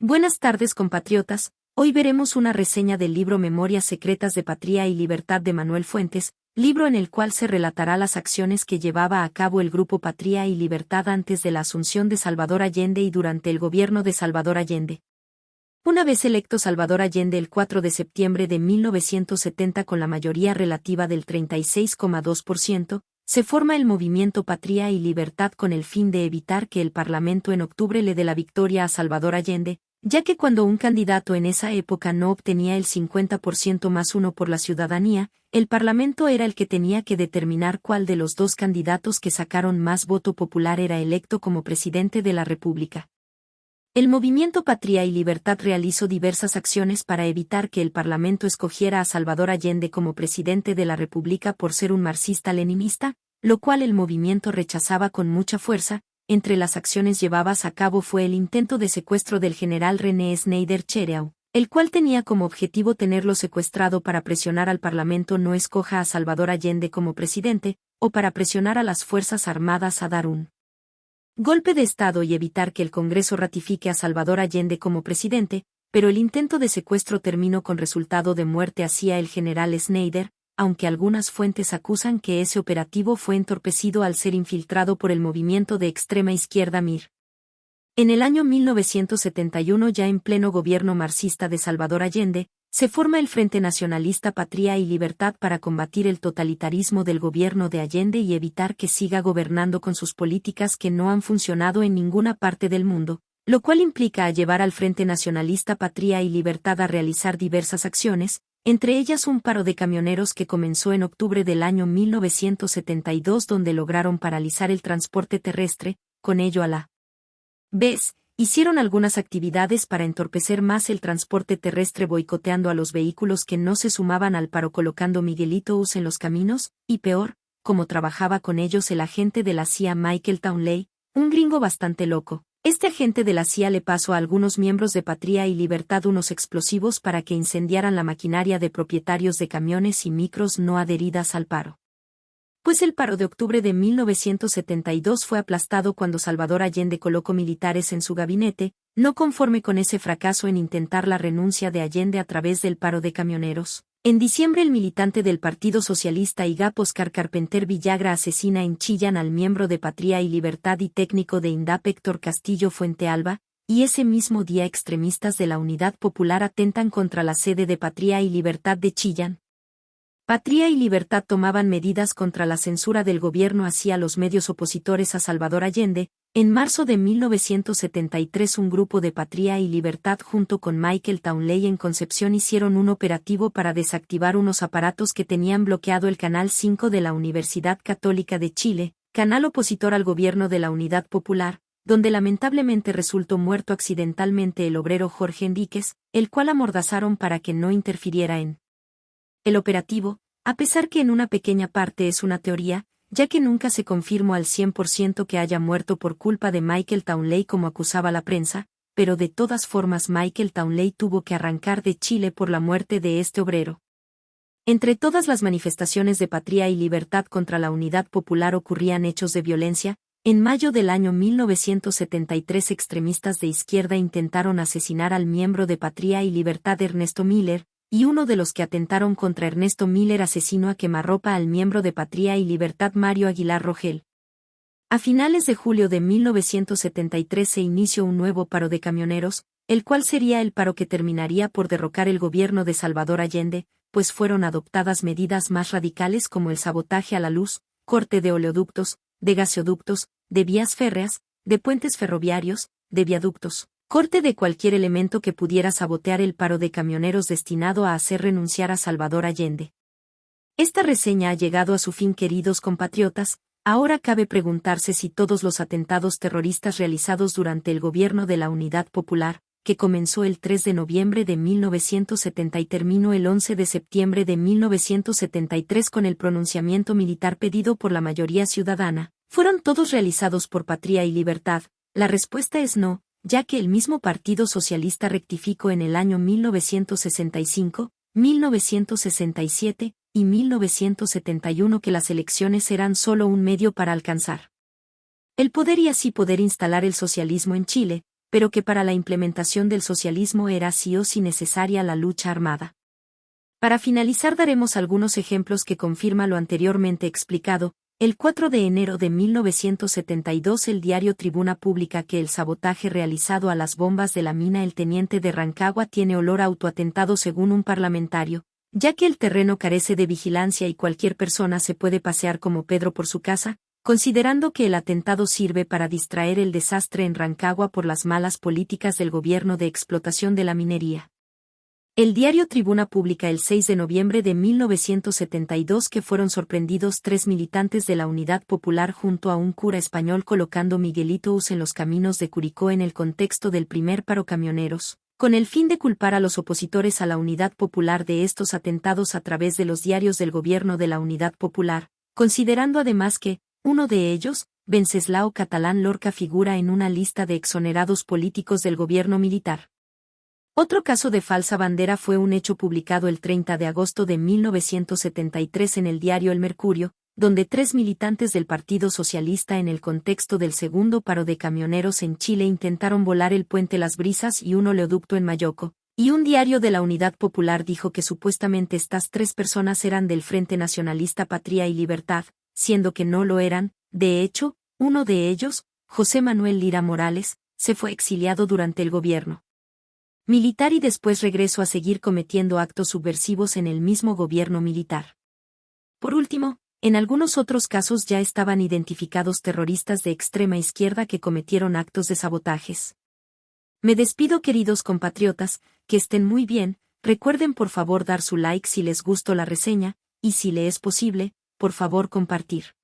Buenas tardes, compatriotas. Hoy veremos una reseña del libro Memorias secretas de Patria y Libertad de Manuel Fuentes, libro en el cual se relatará las acciones que llevaba a cabo el Grupo Patria y Libertad antes de la asunción de Salvador Allende y durante el gobierno de Salvador Allende. Una vez electo Salvador Allende el 4 de septiembre de 1970 con la mayoría relativa del 36,2%, se forma el Movimiento Patria y Libertad con el fin de evitar que el Parlamento en octubre le dé la victoria a Salvador Allende, ya que cuando un candidato en esa época no obtenía el 50% más uno por la ciudadanía, el Parlamento era el que tenía que determinar cuál de los dos candidatos que sacaron más voto popular era electo como presidente de la República. El Movimiento Patria y Libertad realizó diversas acciones para evitar que el Parlamento escogiera a Salvador Allende como presidente de la República por ser un marxista-leninista, lo cual el movimiento rechazaba con mucha fuerza. Entre las acciones llevadas a cabo fue el intento de secuestro del general René Schneider-Chereau, el cual tenía como objetivo tenerlo secuestrado para presionar al Parlamento no escoja a Salvador Allende como presidente, o para presionar a las Fuerzas Armadas a dar un golpe de Estado y evitar que el Congreso ratifique a Salvador Allende como presidente, pero el intento de secuestro terminó con resultado de muerte hacia el general Schneider, aunque algunas fuentes acusan que ese operativo fue entorpecido al ser infiltrado por el movimiento de extrema izquierda MIR. En el año 1971, ya en pleno gobierno marxista de Salvador Allende, se forma el Frente Nacionalista Patria y Libertad para combatir el totalitarismo del gobierno de Allende y evitar que siga gobernando con sus políticas que no han funcionado en ninguna parte del mundo, lo cual implica a llevar al Frente Nacionalista Patria y Libertad a realizar diversas acciones, entre ellas un paro de camioneros que comenzó en octubre del año 1972 donde lograron paralizar el transporte terrestre, con ello a la vez, hicieron algunas actividades para entorpecer más el transporte terrestre boicoteando a los vehículos que no se sumaban al paro colocando Miguelitos en los caminos, y peor, como trabajaba con ellos el agente de la CIA Michael Townley, un gringo bastante loco. Este agente de la CIA le pasó a algunos miembros de Patria y Libertad unos explosivos para que incendiaran la maquinaria de propietarios de camiones y micros no adheridas al paro. Pues el paro de octubre de 1972 fue aplastado cuando Salvador Allende colocó militares en su gabinete, no conforme con ese fracaso en intentar la renuncia de Allende a través del paro de camioneros. En diciembre el militante del Partido Socialista IGAP Oscar Carpenter Villagra asesina en Chillán al miembro de Patria y Libertad y técnico de INDAP Héctor Castillo Fuentealba, y ese mismo día extremistas de la Unidad Popular atentan contra la sede de Patria y Libertad de Chillán. Patria y Libertad tomaban medidas contra la censura del gobierno hacia los medios opositores a Salvador Allende. En marzo de 1973 un grupo de Patria y Libertad junto con Michael Townley en Concepción hicieron un operativo para desactivar unos aparatos que tenían bloqueado el Canal 5 de la Universidad Católica de Chile, canal opositor al gobierno de la Unidad Popular, donde lamentablemente resultó muerto accidentalmente el obrero Jorge Enríquez, el cual amordazaron para que no interfiriera en el operativo, a pesar que en una pequeña parte es una teoría, ya que nunca se confirmó al 100% que haya muerto por culpa de Michael Townley como acusaba la prensa, pero de todas formas Michael Townley tuvo que arrancar de Chile por la muerte de este obrero. Entre todas las manifestaciones de Patria y Libertad contra la Unidad Popular ocurrían hechos de violencia. En mayo del año 1973 extremistas de izquierda intentaron asesinar al miembro de Patria y Libertad Ernesto Miller, y uno de los que atentaron contra Ernesto Miller asesinó a quemarropa al miembro de Patria y Libertad Mario Aguilar Rogel. A finales de julio de 1973 se inició un nuevo paro de camioneros, el cual sería el paro que terminaría por derrocar el gobierno de Salvador Allende, pues fueron adoptadas medidas más radicales como el sabotaje a la luz, corte de oleoductos, de gasoductos, de vías férreas, de puentes ferroviarios, de viaductos. Corte de cualquier elemento que pudiera sabotear el paro de camioneros destinado a hacer renunciar a Salvador Allende. Esta reseña ha llegado a su fin, queridos compatriotas. Ahora cabe preguntarse si todos los atentados terroristas realizados durante el gobierno de la Unidad Popular, que comenzó el 3 de noviembre de 1970 y terminó el 11 de septiembre de 1973 con el pronunciamiento militar pedido por la mayoría ciudadana, fueron todos realizados por Patria y Libertad. La respuesta es no, ya que el mismo Partido Socialista rectificó en el año 1965, 1967 y 1971 que las elecciones eran solo un medio para alcanzar el poder y así poder instalar el socialismo en Chile, pero que para la implementación del socialismo era sí o sí necesaria la lucha armada. Para finalizar daremos algunos ejemplos que confirma lo anteriormente explicado. El 4 de enero de 1972 el diario Tribuna publica que el sabotaje realizado a las bombas de la mina El Teniente de Rancagua tiene olor a autoatentado según un parlamentario, ya que el terreno carece de vigilancia y cualquier persona se puede pasear como Pedro por su casa, considerando que el atentado sirve para distraer el desastre en Rancagua por las malas políticas del gobierno de explotación de la minería. El diario Tribuna publica el 6 de noviembre de 1972 que fueron sorprendidos 3 militantes de la Unidad Popular junto a un cura español colocando Miguelitos en los caminos de Curicó en el contexto del primer paro camioneros, con el fin de culpar a los opositores a la Unidad Popular de estos atentados a través de los diarios del gobierno de la Unidad Popular, considerando además que, uno de ellos, Venceslao Catalán Lorca figura en una lista de exonerados políticos del gobierno militar. Otro caso de falsa bandera fue un hecho publicado el 30 de agosto de 1973 en el diario El Mercurio, donde 3 militantes del Partido Socialista en el contexto del segundo paro de camioneros en Chile intentaron volar el puente Las Brisas y un oleoducto en Mayoco, y un diario de la Unidad Popular dijo que supuestamente estas 3 personas eran del Frente Nacionalista Patria y Libertad, siendo que no lo eran. De hecho, uno de ellos, José Manuel Lira Morales, se fue exiliado durante el gobierno militar y después regresó a seguir cometiendo actos subversivos en el mismo gobierno militar. Por último, en algunos otros casos ya estaban identificados terroristas de extrema izquierda que cometieron actos de sabotajes. Me despido queridos compatriotas, que estén muy bien, recuerden por favor dar su like si les gustó la reseña, y si le es posible, por favor compartir.